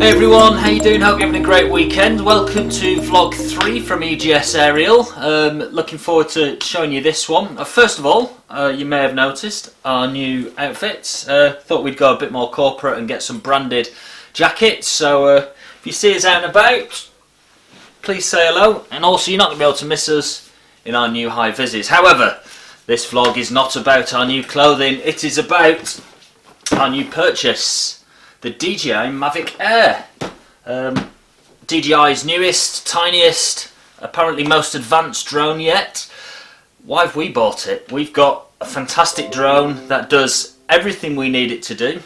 Hey everyone, how you doing? Hope you're having a great weekend. Welcome to vlog 3 from EJS-Aerial. Looking forward to showing you this one. First of all, you may have noticed our new outfits. Thought we'd go a bit more corporate and get some branded jackets. So if you see us out and about, please say hello. And also, you're not going to be able to miss us in our new high vises. However, this vlog is not about our new clothing. It is about our new purchase, the DJI Mavic Air. DJI's newest, tiniest, apparently most advanced drone yet. Why have we bought it? We've got a fantastic drone that does everything we need it to do.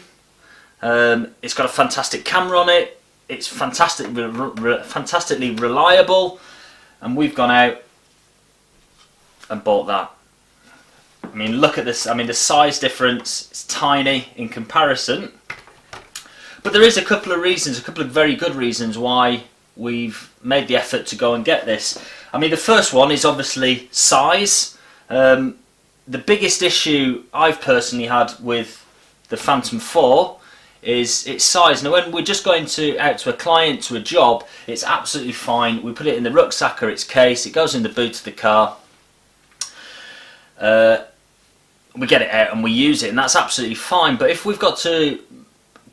It's got a fantastic camera on it. It's fantastically reliable, and we've gone out and bought that. I mean, look at this. I mean, the size difference is tiny in comparison. But there is a couple of reasons, a couple of very good reasons why we've made the effort to go and get this. I mean, the first one is obviously size. The biggest issue I've personally had with the Phantom 4 is its size. Now, when we're just going out to a client, to a job, it's absolutely fine. We put it in the rucksack or its case, it goes in the boot of the car. We get it out and we use it, and that's absolutely fine. But if we've got to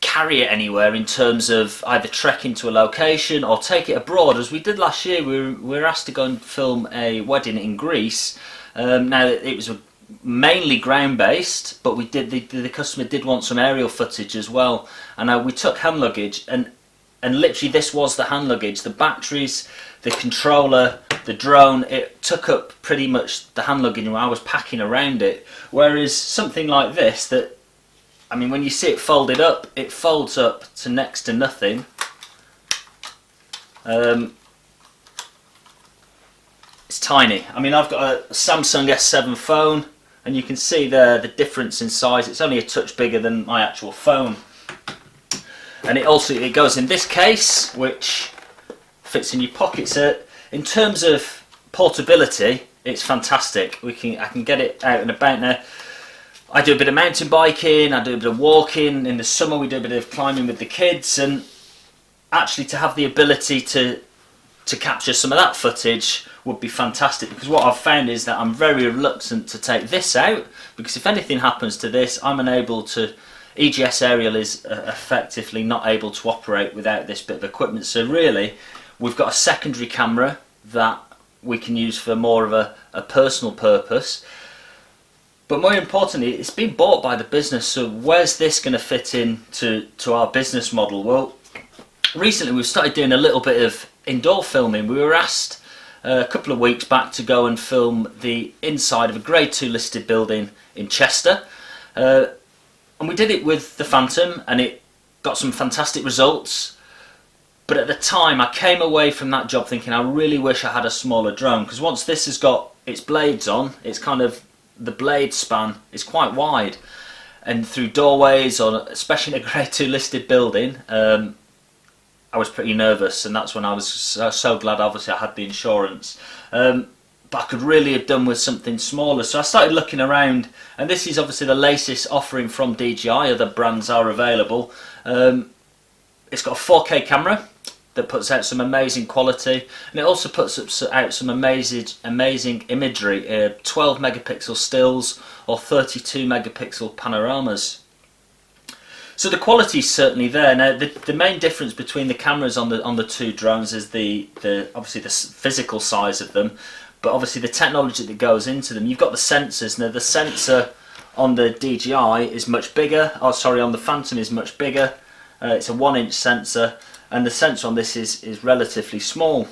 carry it anywhere in terms of either trek into a location or take it abroad, as we did last year, we were asked to go and film a wedding in Greece. Now, it was mainly ground based, but we did the customer did want some aerial footage as well, and we took hand luggage, and literally this was the hand luggage. The batteries, the controller, the drone, it took up pretty much the hand luggage when I was packing around it. Whereas something like this, that, I mean, when you see it folded up, it folds up to next to nothing. It's tiny. I mean, I've got a Samsung S7 phone, and you can see there the difference in size. It's only a touch bigger than my actual phone. And it goes in this case, which fits in your pockets. In terms of portability, it's fantastic. I can get it out and about now. I do a bit of mountain biking, I do a bit of walking. In the summer we do a bit of climbing with the kids, and actually to have the ability to capture some of that footage would be fantastic, because what I've found is that I'm very reluctant to take this out, because if anything happens to this, I'm unable to. EJS-Aerial is effectively not able to operate without this bit of equipment. So really, we've got a secondary camera that we can use for more of a personal purpose. But more importantly, it's been bought by the business, so where's this going to fit in to our business model? Well, recently we've started doing a little bit of indoor filming. We were asked a couple of weeks back to go and film the inside of a Grade 2 listed building in Chester. And we did it with the Phantom, and it got some fantastic results. But at the time, I came away from that job thinking I really wish I had a smaller drone, because once this has got its blades on, it's kind of, the blade span is quite wide, and through doorways, or especially in a Grade 2 listed building, I was pretty nervous, and that's when I was so glad obviously I had the insurance. But I could really have done with something smaller, so I started looking around, and this is obviously the latest offering from DJI. Other brands are available. It's got a 4K camera that puts out some amazing quality, and it also puts out some amazing imagery, 12 megapixel stills or 32 megapixel panoramas. So the quality is certainly there. Now, the main difference between the cameras on the two drones is obviously the physical size of them, but obviously the technology that goes into them. You've got the sensors. Now, the sensor on the DJI is much bigger. Oh, sorry, on the Phantom is much bigger. It's a 1-inch sensor, and the sensor on this is relatively small,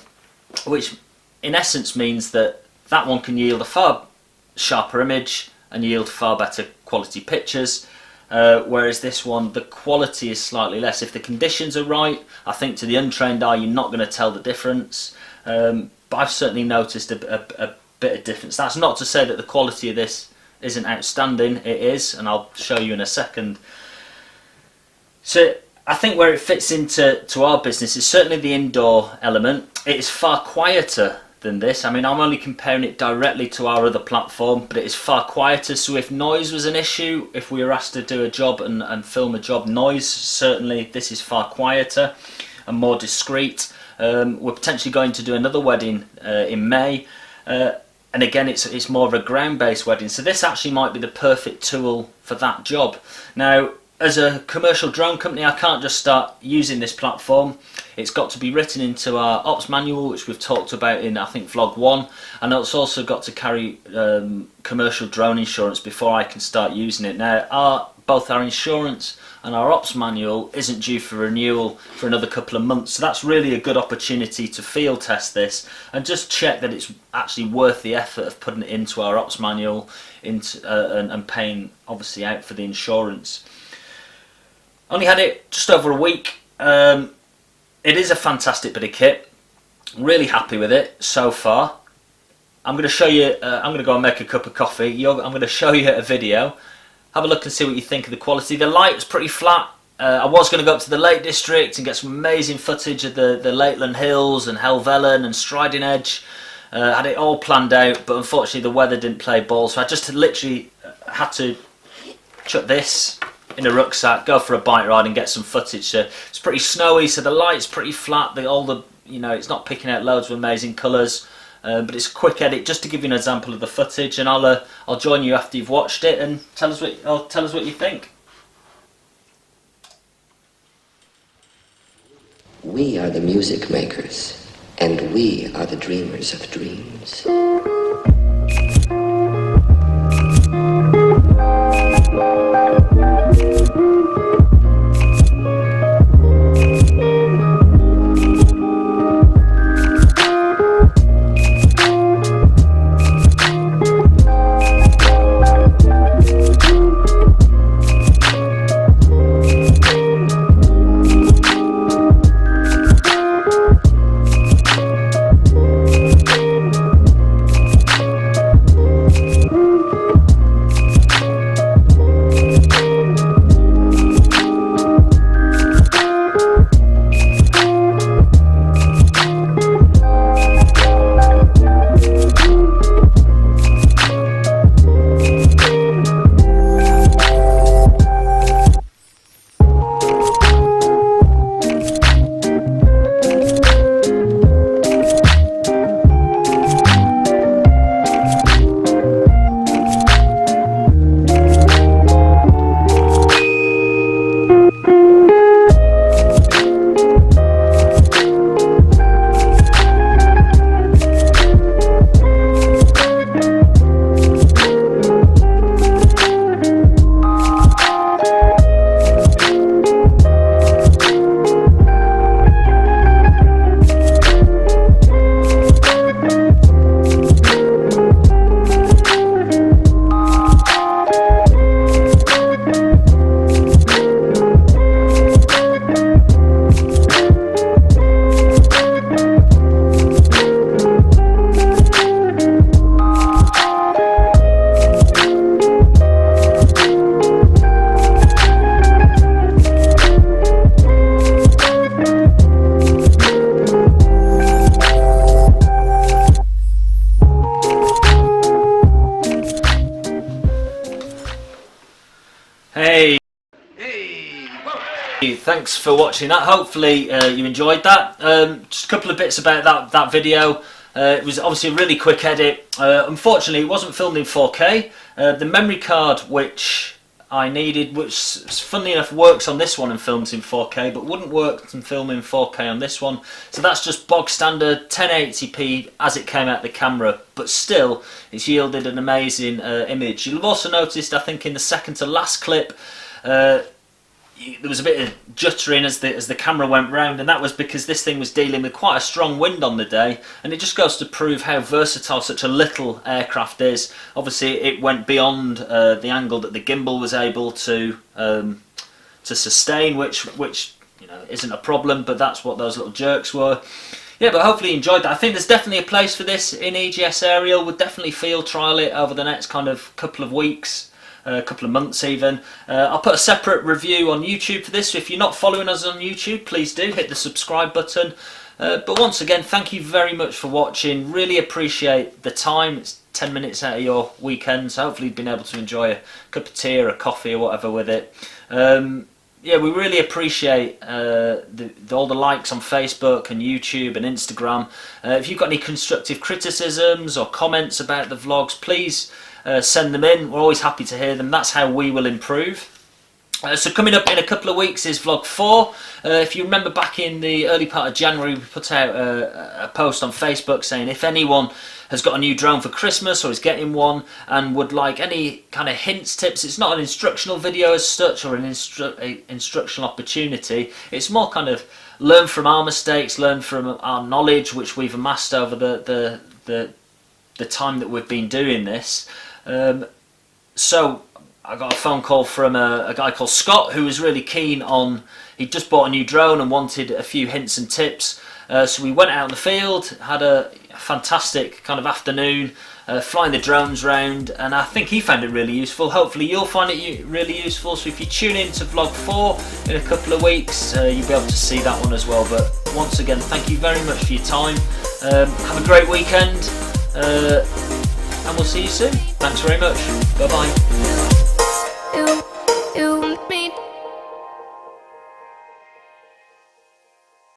which in essence means that one can yield a far sharper image and yield far better quality pictures. Whereas this one, the quality is slightly less. If the conditions are right, I think to the untrained eye, you're not going to tell the difference. But I've certainly noticed a bit of difference. That's not to say that the quality of this isn't outstanding. It is, and I'll show you in a second. So I think where it fits into our business is certainly the indoor element. It is far quieter than this. I mean, I'm only comparing it directly to our other platform, but it is far quieter. So if noise was an issue, if we were asked to do a job and film a job noise, certainly this is far quieter and more discreet. We're potentially going to do another wedding in May, and again it's more of a ground-based wedding, so this actually might be the perfect tool for that job. Now, as a commercial drone company, I can't just start using this platform. It's got to be written into our ops manual, which we've talked about in, I think, vlog 1, and it's also got to carry commercial drone insurance before I can start using it. Now, both our insurance and our ops manual isn't due for renewal for another couple of months, so that's really a good opportunity to field test this and just check that it's actually worth the effort of putting it into our ops manual and paying obviously out for the insurance. Only had it just over a week. It is a fantastic bit of kit. Really happy with it so far. I'm going to show you, I'm going to go and make a cup of coffee. I'm going to show you a video. Have a look and see what you think of the quality. The light was pretty flat. I was going to go up to the Lake District and get some amazing footage of the Lakeland Hills and Helvellyn and Striding Edge. Had it all planned out, but unfortunately the weather didn't play ball, so I just literally had to chuck this in a rucksack, go for a bike ride and get some footage. So it's pretty snowy, so the light's pretty flat. It's not picking out loads of amazing colours. But it's a quick edit just to give you an example of the footage, and I'll join you after you've watched it and tell us what you think. We are the music makers, and we are the dreamers of dreams. Thanks for watching that. Hopefully you enjoyed that. Just a couple of bits about that video. It was obviously a really quick edit. Unfortunately it wasn't filmed in 4K. The memory card which I needed, which funnily enough works on this one and films in 4K, but wouldn't work and film in 4K on this one. So that's just bog standard 1080p as it came out the camera, but still it's yielded an amazing image. You'll have also noticed, I think in the second to last clip, there was a bit of juttering as the camera went round, and that was because this thing was dealing with quite a strong wind on the day, and it just goes to prove how versatile such a little aircraft is. Obviously it went beyond the angle that the gimbal was able to sustain, which you know isn't a problem, but that's what those little jerks were. Yeah, but hopefully you enjoyed that. I think there's definitely a place for this in EJS-Aerial. We'll definitely field trial it over the next kind of couple of weeks. a couple of months even. I'll put a separate review on YouTube for this, so if you're not following us on YouTube, please do hit the subscribe button. But once again, thank you very much for watching. Really appreciate the time. It's 10 minutes out of your weekend, so hopefully you've been able to enjoy a cup of tea or a coffee or whatever with it. Yeah, we really appreciate all the likes on Facebook and YouTube and Instagram. If you've got any constructive criticisms or comments about the vlogs, please send them in. We're always happy to hear them. That's how we will improve. So coming up in a couple of weeks is vlog 4. If you remember back in the early part of January, we put out a post on Facebook saying if anyone has got a new drone for Christmas or is getting one and would like any kind of hints, tips. It's not an instructional video as such or an instructional opportunity. It's more kind of learn from our mistakes, learn from our knowledge which we've amassed over the time that we've been doing this. So I got a phone call from a guy called Scott who was really keen on, he'd just bought a new drone and wanted a few hints and tips. So we went out in the field, had a fantastic kind of afternoon, flying the drones round, and I think he found it really useful. Hopefully you'll find it really useful, so if you tune in to vlog 4 in a couple of weeks, you'll be able to see that one as well. But once again, thank you very much for your time. Have a great weekend, and we'll see you soon. Thanks very much. Bye bye.